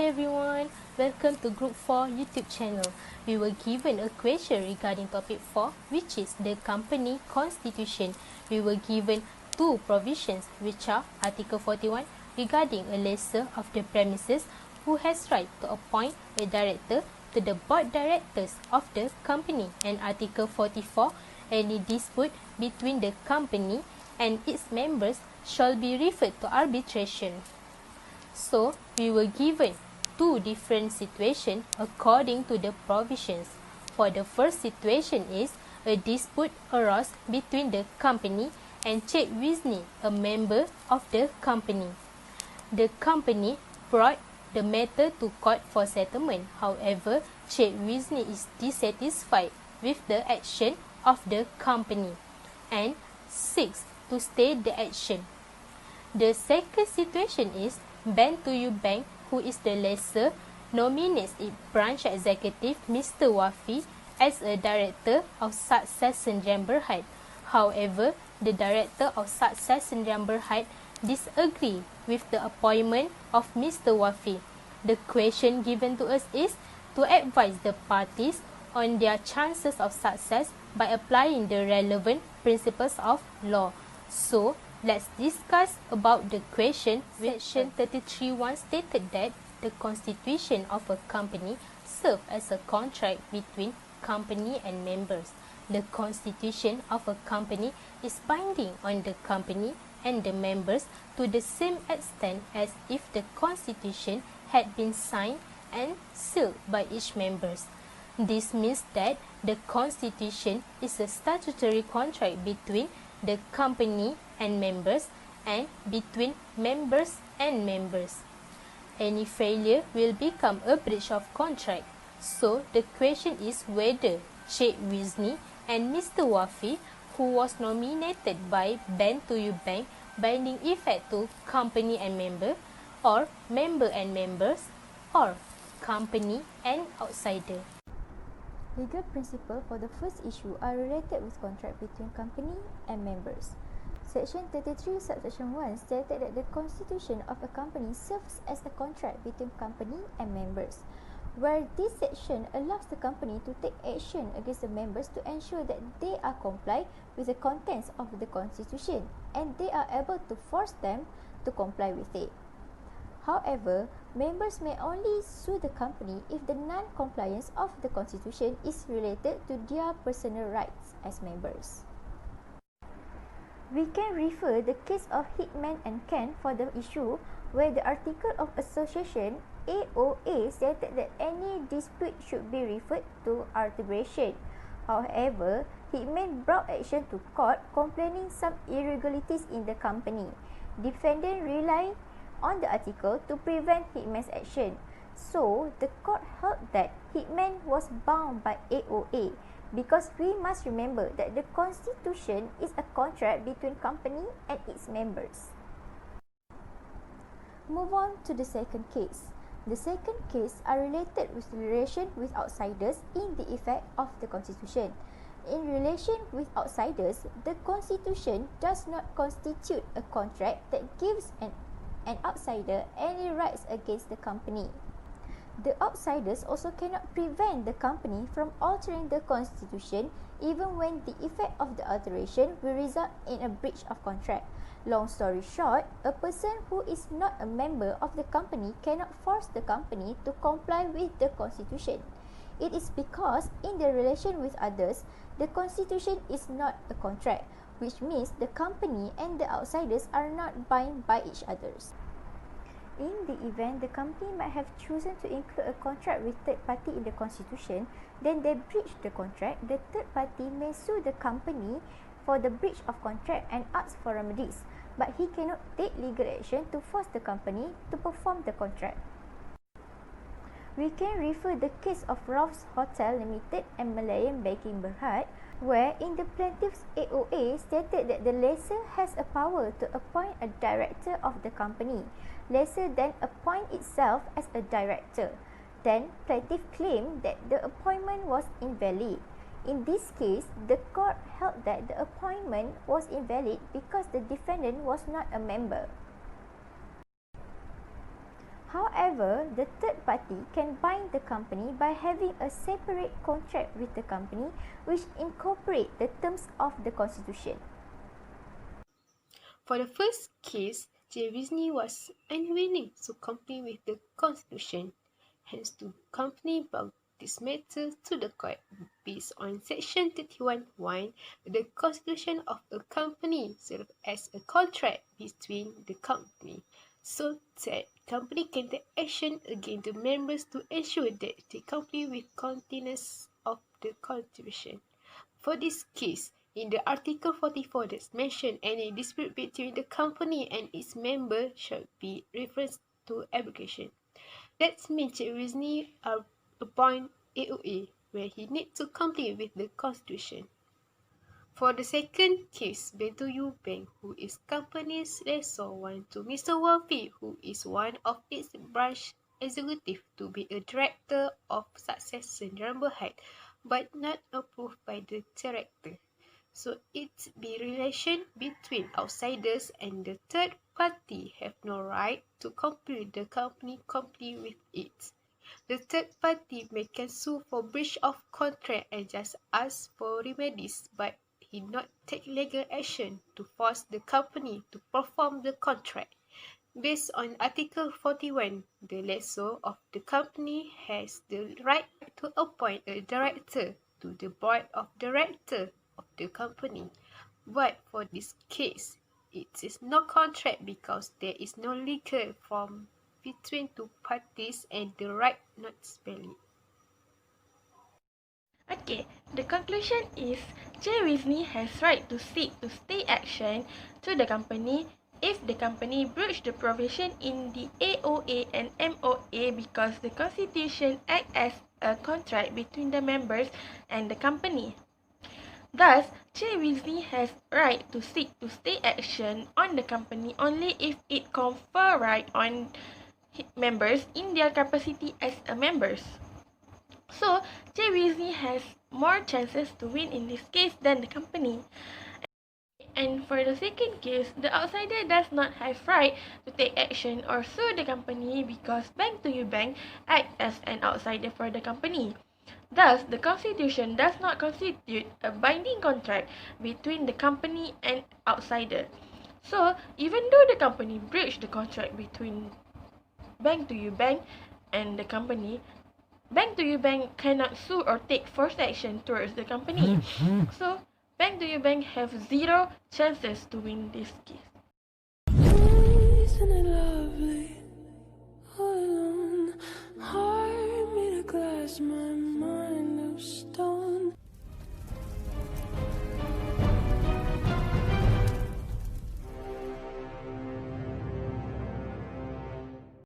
Hi everyone, welcome to Group 4 YouTube channel. We were given a question regarding topic 4, which is the company constitution. We were given two provisions, which are Article 41 regarding a lessor of the premises who has right to appoint a director to the board directors of the company, and Article 44, any dispute between the company and its members shall be referred to arbitration. So, we were given two different situations according to the provisions. For the first situation is a dispute arose between the company and Cik Wisni, a member of the company. The company brought the matter to court for settlement. However, Cik Wisni is dissatisfied with the action of the company and seeks to stay the action. The second situation is Bank to You Bank, who is the lessor, nominates its branch executive Mr. Wafi as a director of Succession Berhad. However, the director of Succession Berhad disagree with the appointment of Mr. Wafi. The question given to us is to advise the parties on their chances of success by applying the relevant principles of law. So, let's discuss about the question. Section 33(1) stated that the constitution of a company serves as a contract between company and members. The constitution of a company is binding on the company and the members to the same extent as if the constitution had been signed and sealed by each members. This means that the constitution is a statutory contract between the company and members, and between members and members. Any failure will become a breach of contract. So, the question is whether Cik Wisni and Mr. Wafi, who was nominated by Bank to You Bank, binding effect to company and member, or member and members, or company and outsider. Legal principles for the first issue are related with contract between company and members. Section 33 subsection 1 stated that the constitution of a company serves as a contract between company and members, where this section allows the company to take action against the members to ensure that they are complied with the contents of the constitution and they are able to force them to comply with it. However, members may only sue the company if the non-compliance of the constitution is related to their personal rights as members. We can refer the case of Hickman and Kent for the issue where the Article of Association (AOA) stated that any dispute should be referred to arbitration. However, Hickman brought action to court complaining some irregularities in the company. Defendant relied on the article to prevent Hickman's action. So, the court held that Hickman was bound by AOA because we must remember that the constitution is a contract between company and its members. Move on to the second case. The second case are related with relation with outsiders in the effect of the constitution. In relation with outsiders, the constitution does not constitute a contract that gives an outsider any rights against the company. The outsiders also cannot prevent the company from altering the constitution even when the effect of the alteration will result in a breach of contract. Long story short, a person who is not a member of the company cannot force the company to comply with the constitution. It is because in the relation with others, the constitution is not a contract, which means the company and the outsiders are not bound by each other. In the event the company might have chosen to include a contract with third party in the constitution, then they breach the contract, the third party may sue the company for the breach of contract and ask for remedies, but he cannot take legal action to force the company to perform the contract. We can refer the case of Ralph's Hotel Limited and Malayan Banking Berhad, where in the plaintiff's AOA stated that the lessor has a power to appoint a director of the company. Lessor then appoint itself as a director. Then plaintiff claimed that the appointment was invalid. In this case, the court held that the appointment was invalid because the defendant was not a member. However, the third party can bind the company by having a separate contract with the company which incorporate the terms of the constitution. For the first case, Disney was unwilling to comply with the constitution. Hence, the company brought this matter to the court based on Section 31(1). The constitution of a company serves as a contract between the company, so that company can take action against the members to ensure that they comply with contents of the constitution. For this case, in the Article 44 that's mentioned, any dispute between the company and its member should be referred to arbitration. That means Disney appoint AOA, where he needs to comply with the constitution. For the second case, Bentoyu Bank, who is company's lessor, went to Mr. Wafi, who is one of its branch executive, to be a director of Succession Berhad, but not approved by the director. So it's the relation between outsiders and the third party have no right to compel the company comply with it. The third party may can sue for breach of contract and just ask for remedies, but he not take legal action to force the company to perform the contract. Based on Article 41, the lessor of the company has the right to appoint a director to the board of directors of the company. But for this case, it is no contract because there is no legal form between two parties and the right not valid. Okay, the conclusion is Disney has right to seek to stay action to the company if the company breached the provision in the AOA and MOA because the constitution acts as a contract between the members and the company. Thus, Disney has right to seek to stay action on the company only if it confer right on members in their capacity as a members. So, Disney has more chances to win in this case than the company. And for the second case, the outsider does not have right to take action or sue the company because Bank to You Bank acts as an outsider for the company. Thus, the constitution does not constitute a binding contract between the company and outsider. So, even though the company breached the contract between Bank to You Bank and the company, Bank to You Bank cannot sue or take forced action towards the company. So, Bank to You Bank have zero chances to win this case.